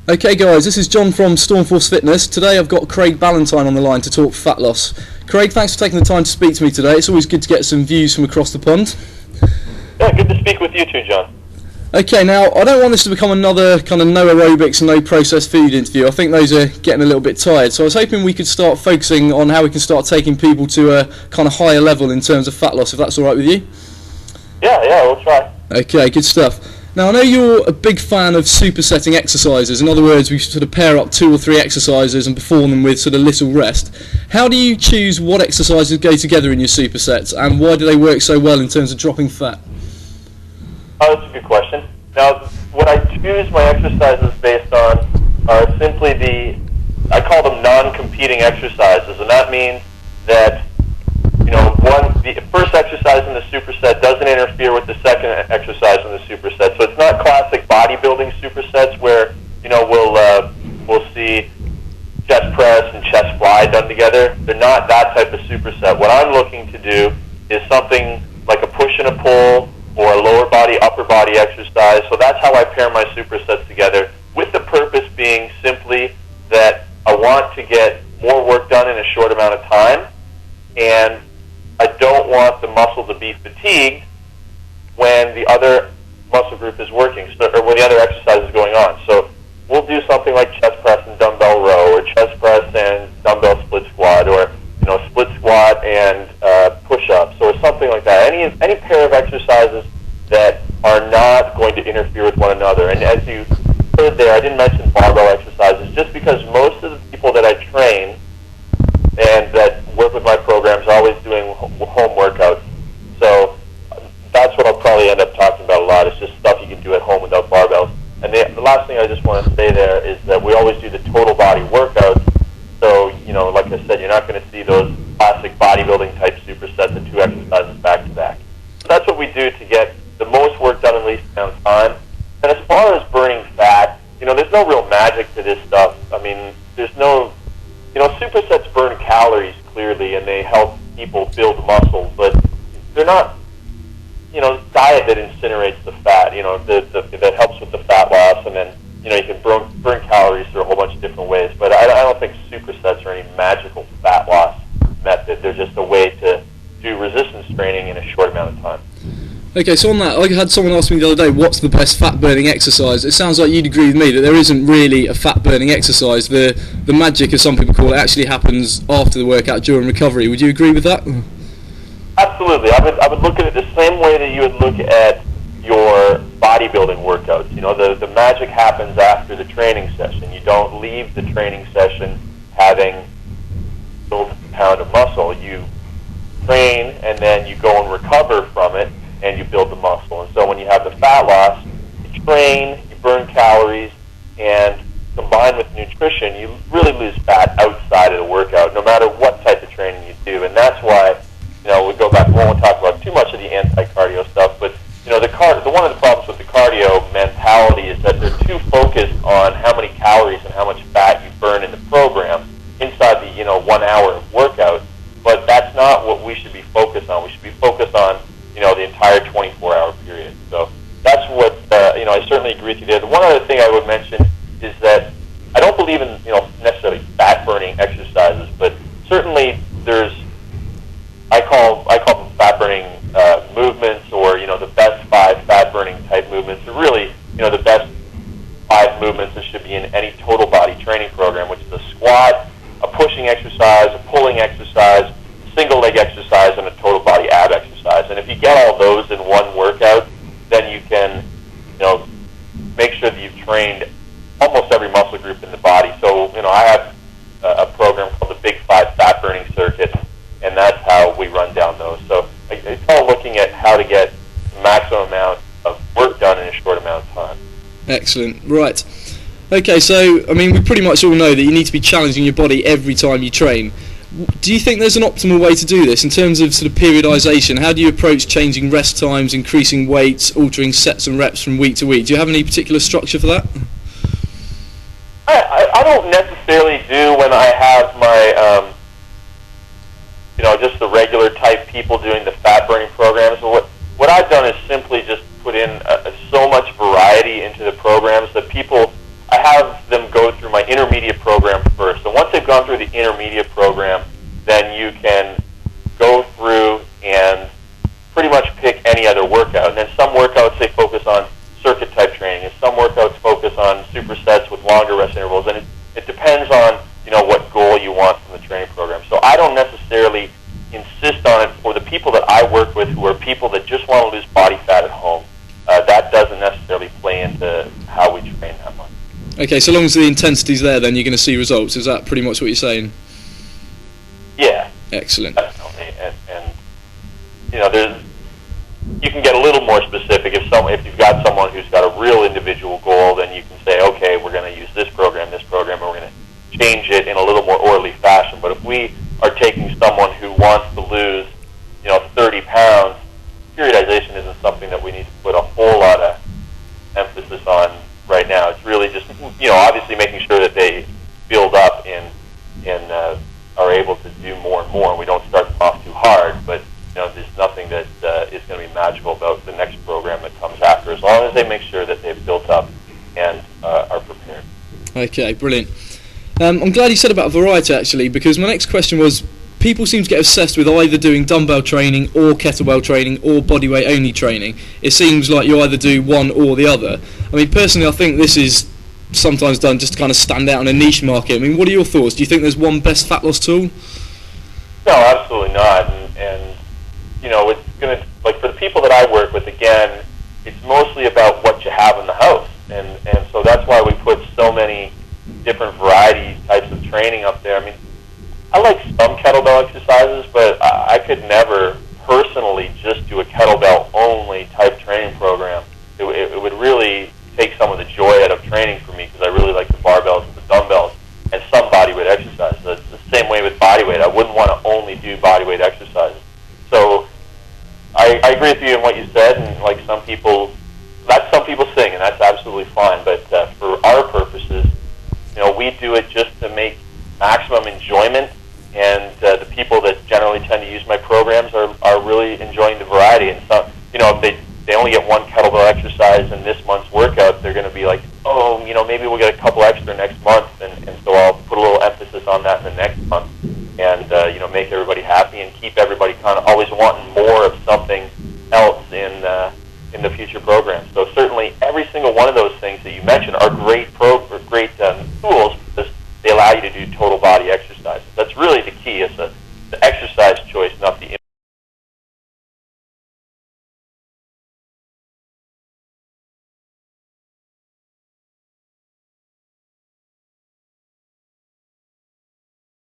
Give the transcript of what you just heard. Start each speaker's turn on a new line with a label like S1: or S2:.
S1: Okay guys, this is John from Stormforce Fitness. Today I've got Craig Ballantyne on the line to talk fat loss. Craig, thanks for taking the time to speak to me today. It's always good to get some views from across the pond.
S2: Yeah, good to speak with you too, John.
S1: Okay, now I don't want this to become another kind of no aerobics and no processed food interview. I think those are getting a little bit tired. So I was hoping we could start focusing on how we can start taking people to a kind of higher level in terms of fat loss, if that's alright with you.
S2: Yeah, we'll try.
S1: Okay, good stuff. Now I know you're a big fan of supersetting exercises. In other words, we sort of pair up 2 or 3 exercises and perform them with sort of little rest. How do you choose what exercises go together in your supersets, and why do they work so well in terms of dropping fat?
S2: Oh, that's a good question. Now, what I choose my exercises based on are simply I call them non-competing exercises, and that means that the first exercise in the superset doesn't interfere with the second exercise in the superset. So it's not classic bodybuilding supersets where we'll see chest press and chest fly done together. They're not that type of superset. What I'm looking to do is something like a push and a pull or a lower body, upper body exercise. So that's how I pair my supersets together, with the purpose being simply that I want to get more work done in a short amount of time, and I don't want the muscle to be fatigued when the other muscle group is working, or when the other exercise is going on. So we'll do something like chest press and dumbbell row, or chest press and dumbbell split squat, or split squat and push-ups, or something like that. Any pair of exercises that are not going to interfere with one another. And as you heard there, I didn't mention barbell exercises, just because most of the people that I train and that work with my programs are always doing home workouts. So that's what I'll probably end up talking about a lot. It's just stuff you can do at home without barbells. And the last thing I just want to say there is that we always do the total body workouts. So, like I said, you're not going to see those classic bodybuilding type supersets and 2 exercises back to back. So that's what we do to get the most work done in least amount of time. And as far as burning fat, there's no real magic to this stuff. I mean, there's no, supersets burn calories clearly, and they help people build muscle, but they're not, diet that incinerates the fat, that helps with the fat loss, and then, you can burn calories through a whole bunch of different ways. But I don't think supersets are any magical fat loss method. They're just a way to do resistance training in a short amount of time.
S1: Okay, so on that, I had someone ask me the other day, what's the best fat-burning exercise? It sounds like you'd agree with me that there isn't really a fat-burning exercise. The magic, as some people call it, actually happens after the workout, during recovery. Would you agree with that?
S2: Absolutely. I would look at it the same way that you would look at your bodybuilding workouts. The magic happens after the training session. You don't leave the training session having built a pound of muscle. You train, and then you go and recover from it, and you build the muscle. And so when you have the fat loss, you train, you burn calories, and combined with nutrition, you really lose fat outside of the workout, no matter what type of training you do. And that's why, we go back, we won't talk about too much of the anti-cardio stuff, but one of the problems with the cardio mentality is that they're too focused on how many calories and how much fat you burn in the program inside the 1 hour of workout. But that's not what we should be focused on. We should be focused on the entire 24-hour period. So that's what I certainly agree with you there. The one other thing I would mention is that I don't believe in necessarily fat burning exercises, but certainly there's I call them fat burning movements, or the best 5 fat burning type movements are really the best 5 movements that should be in any total body training program, which is a squat, a pushing exercise, a pulling exercise, single leg exercise, and a total body ab exercise. And if you get all those in one workout, then you can make sure that you've trained almost every muscle group in the body. So I have a program called the Big 5 Fat Burning Circuit, and that's how we run down those. So it's all looking at how to get the maximum amount of work done in a short amount of time.
S1: Excellent. Right. Okay, so, we pretty much all know that you need to be challenging your body every time you train. Do you think there's an optimal way to do this in terms of sort of periodization? How do you approach changing rest times, increasing weights, altering sets and reps from week to week? Do you have any particular structure for that?
S2: I don't necessarily do when I have my, just the regular type people doing the fat burning programs. But what I've done is simply just put in so much variety into the programs that I have them intermediate program first. So once they've gone through the intermediate program, then you can go through and pretty much pick any other workout. And then some workouts, they focus on circuit type training, and some workouts focus on supersets with longer rest intervals. And it depends on, what goal you want from the training program. So I don't necessarily insist on it for the people that I work with, who are people that just want to lose body fat at home. That doesn't necessarily play into how we train that much.
S1: Okay, so long as the intensity's there, then you're going to see results. Is that pretty much what you're saying?
S2: Yeah.
S1: Excellent.
S2: Definitely. And you can get a little more specific if you've got someone who's got a real individual goal. Then you can say, okay, we're going to use this program, and we're going to change it in a little more orderly fashion. But if we are taking someone who wants to lose, 30 pounds, periodization isn't something that we need to put a whole lot of emphasis on right now. It's really just, obviously making sure that they build up and are able to do more and more. We don't start them off too hard, but there's nothing that is going to be magical about the next program that comes after, as long as they make sure that they've built up and are prepared.
S1: Okay, brilliant. I'm glad you said about variety, actually, because my next question was, people seem to get obsessed with either doing dumbbell training or kettlebell training or bodyweight only training. It seems like you either do one or the other. I mean, personally, I think this is sometimes done just to kind of stand out in a niche market. I mean, what are your thoughts? Do you think there's one best fat loss tool?
S2: No, absolutely not. And it's going to, like, for the people that I work with, again, it's mostly about what you have in the house. And so that's why we put so many different variety types of training up there. I mean, I like some kettlebell exercises, but I could never personally just do a kettlebell only type training program. It would really take some of the joy out of training for me, because I really like the barbells and the dumbbells and some bodyweight exercises. It's the same way with bodyweight. I wouldn't want to only do bodyweight exercises. So I agree with you in what you said, and like some people sing, and that's absolutely fine. But for our purposes, we do it just to make maximum enjoyment, and the people that generally tend to use my programs are really enjoying the variety. And some, if they only get one kettlebell exercise in this month's workout, they're going to be like, oh, maybe we'll get a couple extra next month, and so I'll put a little emphasis on that in the next month, and make everybody happy and keep everybody kind of always wanting more of something else in the future programs. So certainly every single one of those things that you mentioned are great programs.